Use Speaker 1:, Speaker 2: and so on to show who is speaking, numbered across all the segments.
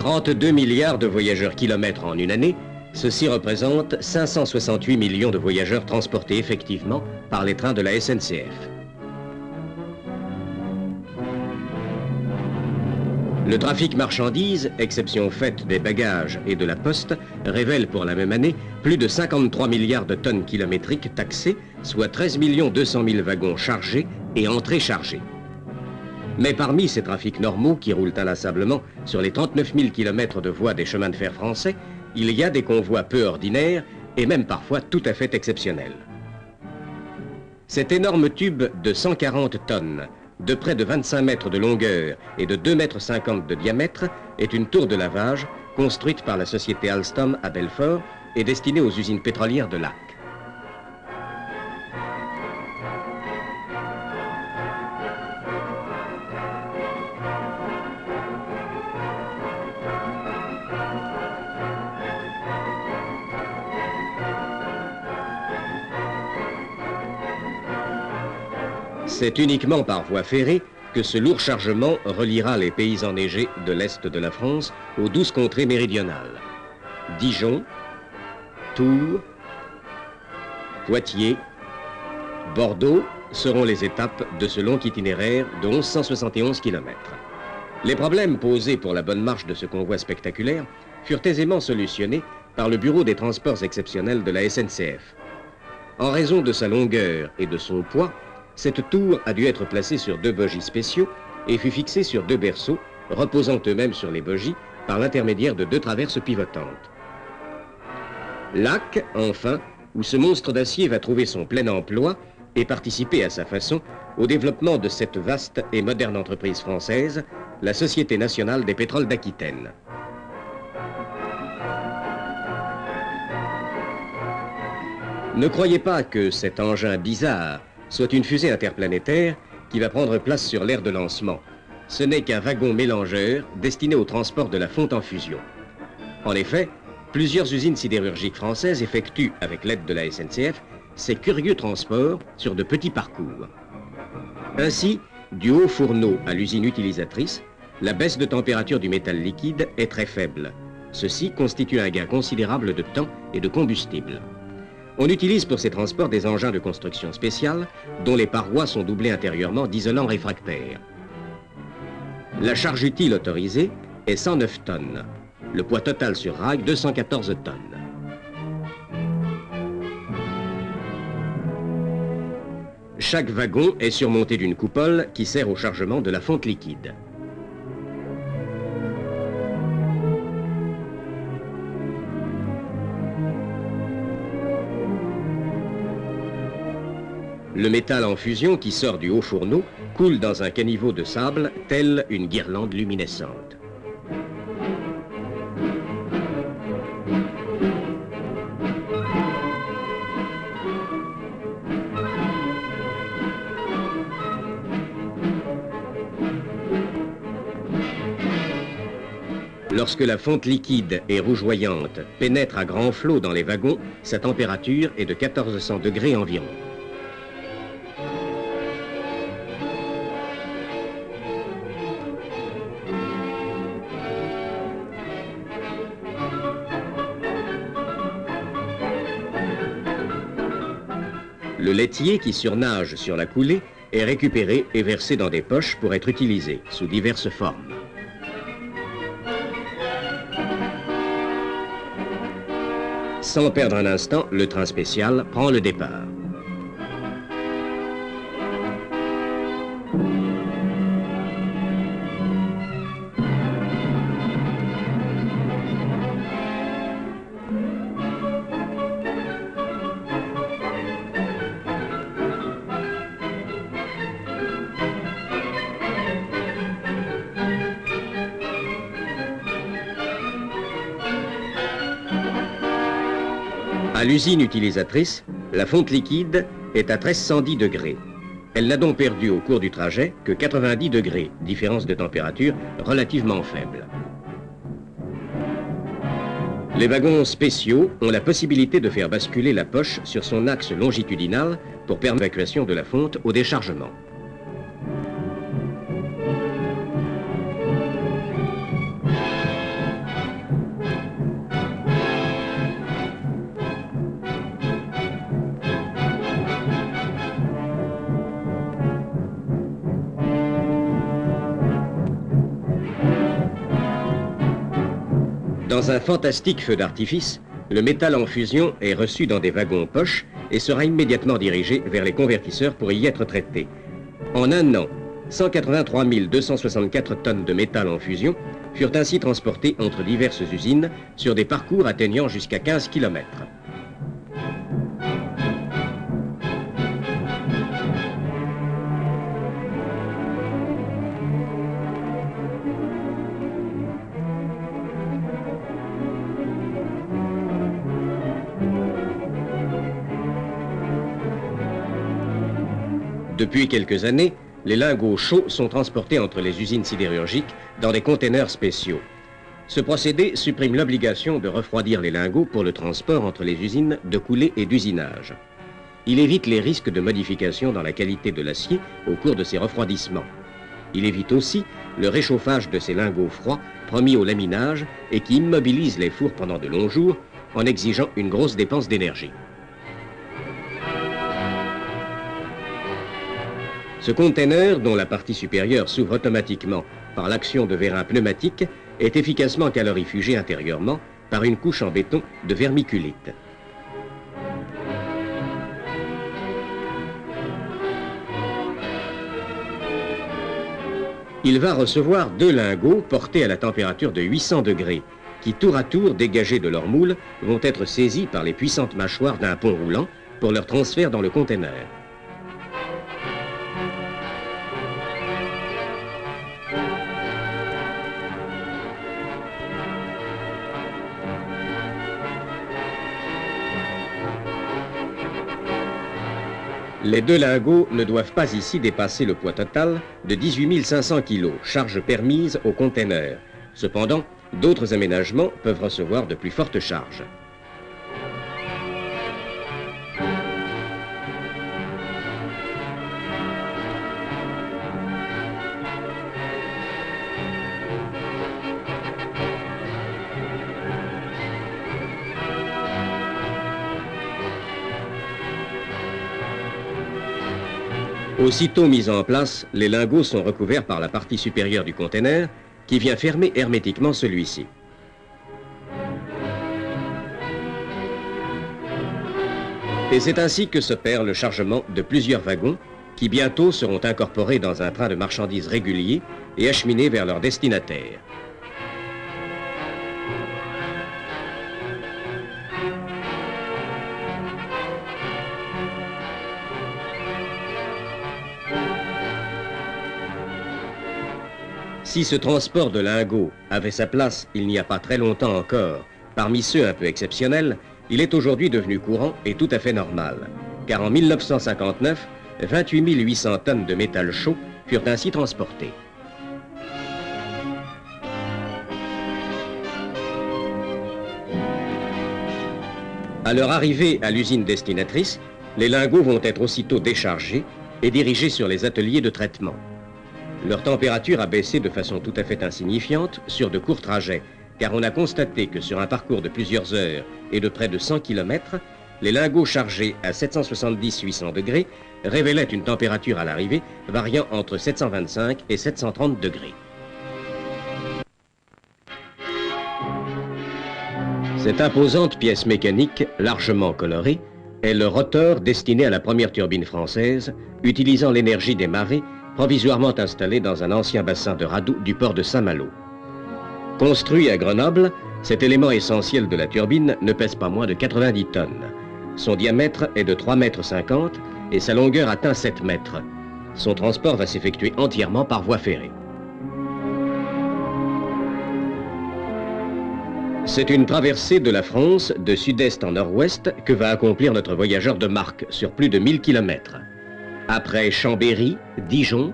Speaker 1: 32 milliards de voyageurs kilomètres en une année, ceci représente 568 millions de voyageurs transportés effectivement par les trains de la SNCF. Le trafic marchandises, exception faite des bagages et de la poste, révèle pour la même année plus de 53 milliards de tonnes kilométriques taxées, soit 13 200 000 wagons chargés et entrées chargées. Mais parmi ces trafics normaux qui roulent inlassablement sur les 39 000 km de voies des chemins de fer français, il y a des convois peu ordinaires et même parfois tout à fait exceptionnels. Cet énorme tube de 140 tonnes, de près de 25 mètres de longueur et de 2,50 m de diamètre, est une tour de lavage construite par la société Alstom à Belfort et destinée aux usines pétrolières de Lacq. C'est uniquement par voie ferrée que ce lourd chargement reliera les pays enneigés de l'Est de la France aux 12 contrées méridionales. Dijon, Tours, Poitiers, Bordeaux seront les étapes de ce long itinéraire de 1171 km. Les problèmes posés pour la bonne marche de ce convoi spectaculaire furent aisément solutionnés par le Bureau des transports exceptionnels de la SNCF. En raison de sa longueur et de son poids, cette tour a dû être placée sur 2 bogies spéciaux et fut fixée sur 2 berceaux, reposant eux-mêmes sur les bogies par l'intermédiaire de 2 traverses pivotantes. Lacq, enfin, où ce monstre d'acier va trouver son plein emploi et participer à sa façon au développement de cette vaste et moderne entreprise française, la Société nationale des pétroles d'Aquitaine. Ne croyez pas que cet engin bizarre soit une fusée interplanétaire qui va prendre place sur l'aire de lancement. Ce n'est qu'un wagon mélangeur destiné au transport de la fonte en fusion. En effet, plusieurs usines sidérurgiques françaises effectuent, avec l'aide de la SNCF, ces curieux transports sur de petits parcours. Ainsi, du haut fourneau à l'usine utilisatrice, la baisse de température du métal liquide est très faible. Ceci constitue un gain considérable de temps et de combustible. On utilise pour ces transports des engins de construction spéciale dont les parois sont doublées intérieurement d'isolants réfractaires. La charge utile autorisée est 109 tonnes. Le poids total sur rail, 214 tonnes. Chaque wagon est surmonté d'une coupole qui sert au chargement de la fonte liquide. Le métal en fusion qui sort du haut fourneau coule dans un caniveau de sable, telle une guirlande luminescente. Lorsque la fonte liquide et rougeoyante pénètre à grand flot dans les wagons, sa température est de 1400 degrés environ. Le laitier qui surnage sur la coulée est récupéré et versé dans des poches pour être utilisé sous diverses formes. Sans perdre un instant, le train spécial prend le départ. À l'usine utilisatrice, la fonte liquide est à 1310 degrés. Elle n'a donc perdu au cours du trajet que 90 degrés, différence de température relativement faible. Les wagons spéciaux ont la possibilité de faire basculer la poche sur son axe longitudinal pour permettre l'évacuation de la fonte au déchargement. Dans un fantastique feu d'artifice, le métal en fusion est reçu dans des wagons poches et sera immédiatement dirigé vers les convertisseurs pour y être traité. En un an, 183 264 tonnes de métal en fusion furent ainsi transportées entre diverses usines sur des parcours atteignant jusqu'à 15 km. Depuis quelques années, les lingots chauds sont transportés entre les usines sidérurgiques dans des containers spéciaux. Ce procédé supprime l'obligation de refroidir les lingots pour le transport entre les usines de coulée et d'usinage. Il évite les risques de modification dans la qualité de l'acier au cours de ces refroidissements. Il évite aussi le réchauffage de ces lingots froids promis au laminage et qui immobilisent les fours pendant de longs jours en exigeant une grosse dépense d'énergie. Ce container, dont la partie supérieure s'ouvre automatiquement par l'action de vérins pneumatiques, est efficacement calorifugé intérieurement par une couche en béton de vermiculite. Il va recevoir 2 lingots portés à la température de 800 degrés, qui tour à tour, dégagés de leur moule, vont être saisis par les puissantes mâchoires d'un pont roulant pour leur transfert dans le container. Les 2 lingots ne doivent pas ici dépasser le poids total de 18 500 kg, charge permise au container. Cependant, d'autres aménagements peuvent recevoir de plus fortes charges. Aussitôt mis en place, les lingots sont recouverts par la partie supérieure du conteneur qui vient fermer hermétiquement celui-ci. Et c'est ainsi que s'opère le chargement de plusieurs wagons qui bientôt seront incorporés dans un train de marchandises régulier et acheminés vers leur destinataire. Si ce transport de lingots avait sa place il n'y a pas très longtemps encore, parmi ceux un peu exceptionnels, il est aujourd'hui devenu courant et tout à fait normal. Car en 1959, 28 800 tonnes de métal chaud furent ainsi transportées. À leur arrivée à l'usine destinatrice, les lingots vont être aussitôt déchargés et dirigés sur les ateliers de traitement. Leur température a baissé de façon tout à fait insignifiante sur de courts trajets, car on a constaté que sur un parcours de plusieurs heures et de près de 100 km, les lingots chargés à 770-800 degrés révélaient une température à l'arrivée variant entre 725 et 730 degrés. Cette imposante pièce mécanique, largement colorée, est le rotor destiné à la première turbine française, utilisant l'énergie des marées, provisoirement installé dans un ancien bassin de radoux du port de Saint-Malo. Construit à Grenoble, cet élément essentiel de la turbine ne pèse pas moins de 90 tonnes. Son diamètre est de 3,50 m et sa longueur atteint 7 mètres. Son transport va s'effectuer entièrement par voie ferrée. C'est une traversée de la France de sud-est en nord-ouest que va accomplir notre voyageur de marque sur plus de 1000 km. Après Chambéry, Dijon,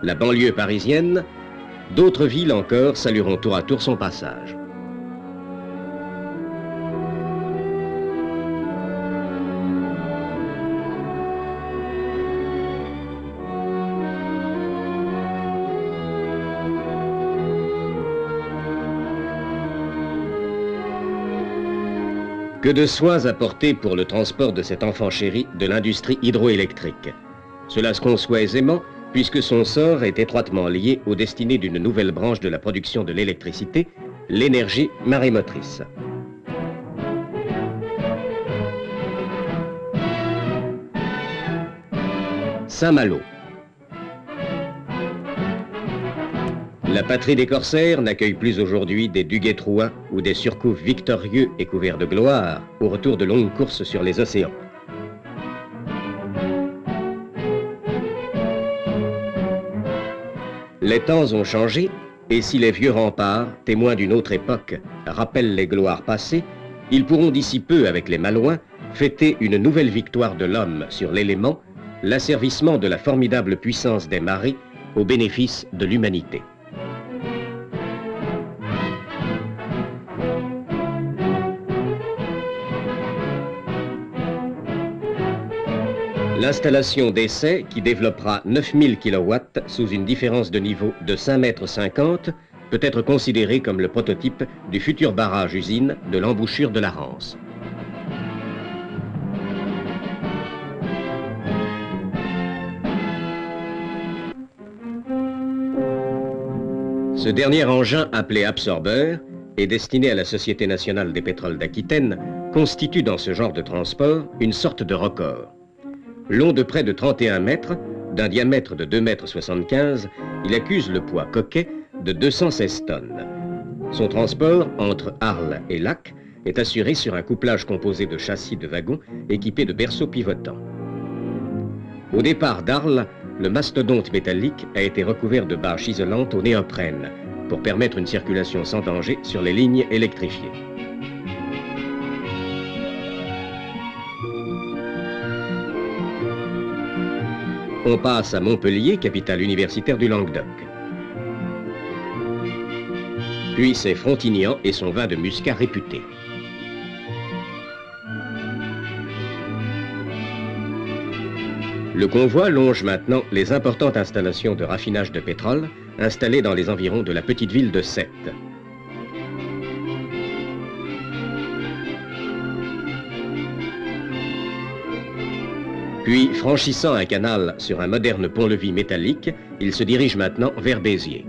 Speaker 1: la banlieue parisienne, d'autres villes encore salueront tour à tour son passage. Que de soins apportés pour le transport de cet enfant chéri de l'industrie hydroélectrique. Cela se conçoit aisément puisque son sort est étroitement lié aux destinées d'une nouvelle branche de la production de l'électricité, l'énergie marémotrice. Saint-Malo. La patrie des corsaires n'accueille plus aujourd'hui des Duguay-Trouin ou des Surcouf victorieux et couverts de gloire au retour de longues courses sur les océans. Les temps ont changé, et si les vieux remparts, témoins d'une autre époque, rappellent les gloires passées, ils pourront d'ici peu, avec les Malouins, fêter une nouvelle victoire de l'homme sur l'élément, l'asservissement de la formidable puissance des marées au bénéfice de l'humanité. L'installation d'essai, qui développera 9000 kW sous une différence de niveau de 5,50 m, peut être considérée comme le prototype du futur barrage-usine de l'embouchure de la Rance. Ce dernier engin, appelé absorbeur, et destiné à la Société nationale des pétroles d'Aquitaine, constitue dans ce genre de transport une sorte de record. Long de près de 31 mètres, d'un diamètre de 2,75 m, il accuse le poids coquet de 216 tonnes. Son transport entre Arles et Lac est assuré sur un couplage composé de châssis de wagons équipés de berceaux pivotants. Au départ d'Arles, le mastodonte métallique a été recouvert de bâches isolantes au néoprène pour permettre une circulation sans danger sur les lignes électrifiées. On passe à Montpellier, capitale universitaire du Languedoc. Puis c'est Frontignan et son vin de muscat réputé. Le convoi longe maintenant les importantes installations de raffinage de pétrole installées dans les environs de la petite ville de Sète. Puis, franchissant un canal sur un moderne pont-levis métallique, il se dirige maintenant vers Béziers.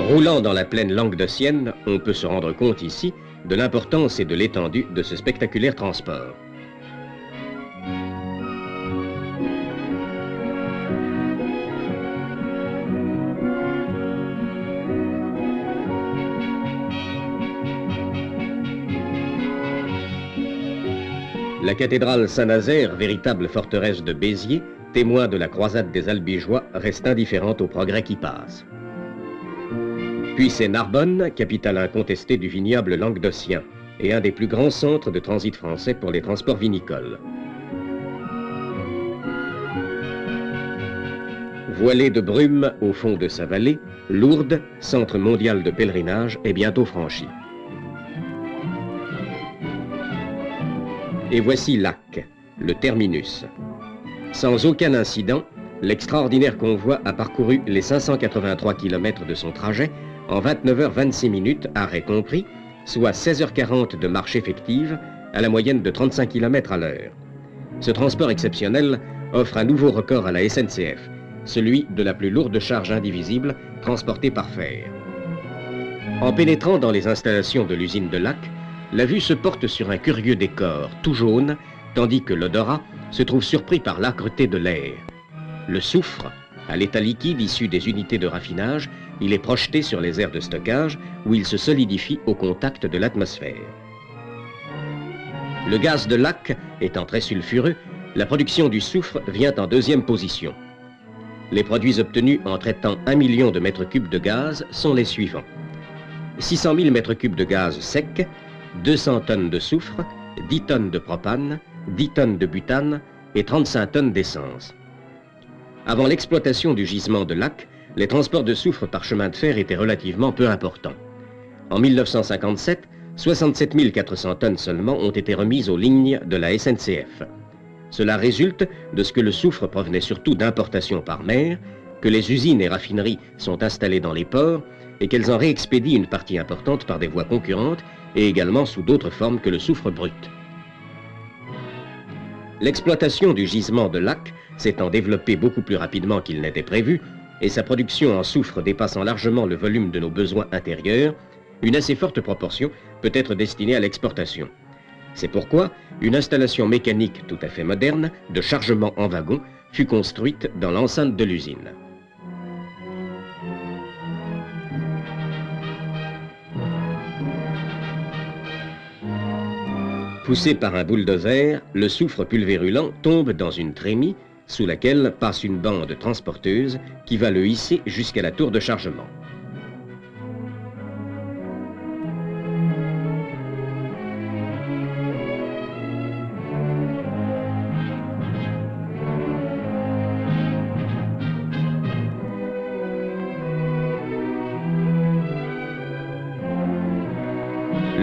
Speaker 1: Roulant dans la plaine languedocienne, on peut se rendre compte ici de l'importance et de l'étendue de ce spectaculaire transport. La cathédrale Saint-Nazaire, véritable forteresse de Béziers, témoin de la croisade des Albigeois, reste indifférente aux progrès qui passent. Puis c'est Narbonne, capitale incontestée du vignoble languedocien, et un des plus grands centres de transit français pour les transports vinicoles. Voilée de brume au fond de sa vallée, Lourdes, centre mondial de pèlerinage, est bientôt franchie. Et voici Lac, le terminus. Sans aucun incident, l'extraordinaire convoi a parcouru les 583 km de son trajet en 29h26 minutes, arrêt compris, soit 16h40 de marche effective à la moyenne de 35 km à l'heure. Ce transport exceptionnel offre un nouveau record à la SNCF, celui de la plus lourde charge indivisible transportée par fer. En pénétrant dans les installations de l'usine de Lac, la vue se porte sur un curieux décor, tout jaune, tandis que l'odorat se trouve surpris par l'âcreté de l'air. Le soufre, à l'état liquide issu des unités de raffinage, il est projeté sur les aires de stockage où il se solidifie au contact de l'atmosphère. Le gaz de Lac étant très sulfureux, la production du soufre vient en deuxième position. Les produits obtenus en traitant 1 million de mètres cubes de gaz sont les suivants. 600 000 mètres cubes de gaz sec, 200 tonnes de soufre, 10 tonnes de propane, 10 tonnes de butane et 35 tonnes d'essence. Avant l'exploitation du gisement de Lac, les transports de soufre par chemin de fer étaient relativement peu importants. En 1957, 67 400 tonnes seulement ont été remises aux lignes de la SNCF. Cela résulte de ce que le soufre provenait surtout d'importations par mer, que les usines et raffineries sont installées dans les ports et qu'elles en réexpédient une partie importante par des voies concurrentes et également sous d'autres formes que le soufre brut. L'exploitation du gisement de Lac s'étant développée beaucoup plus rapidement qu'il n'était prévu, et sa production en soufre dépassant largement le volume de nos besoins intérieurs, une assez forte proportion peut être destinée à l'exportation. C'est pourquoi une installation mécanique tout à fait moderne de chargement en wagon fut construite dans l'enceinte de l'usine. Poussé par un bulldozer, le soufre pulvérulent tombe dans une trémie sous laquelle passe une bande transporteuse qui va le hisser jusqu'à la tour de chargement.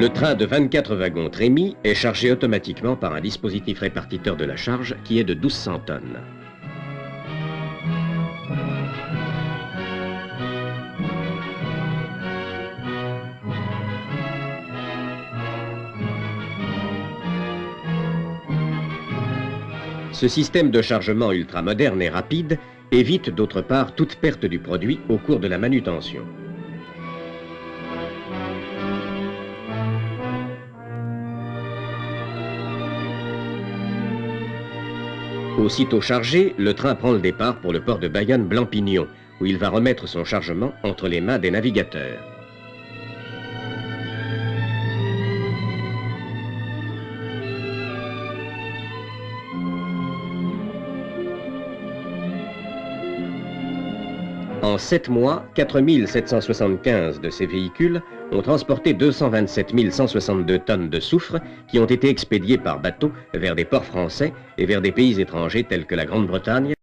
Speaker 1: Le train de 24 wagons trémies est chargé automatiquement par un dispositif répartiteur de la charge qui est de 1200 tonnes. Ce système de chargement ultramoderne et rapide évite d'autre part toute perte du produit au cours de la manutention. Aussitôt chargé, le train prend le départ pour le port de Bayonne-Blampignon, où il va remettre son chargement entre les mains des navigateurs. En 7 mois, 4775 de ces véhicules ont transporté 227 162 tonnes de soufre qui ont été expédiées par bateau vers des ports français et vers des pays étrangers tels que la Grande-Bretagne,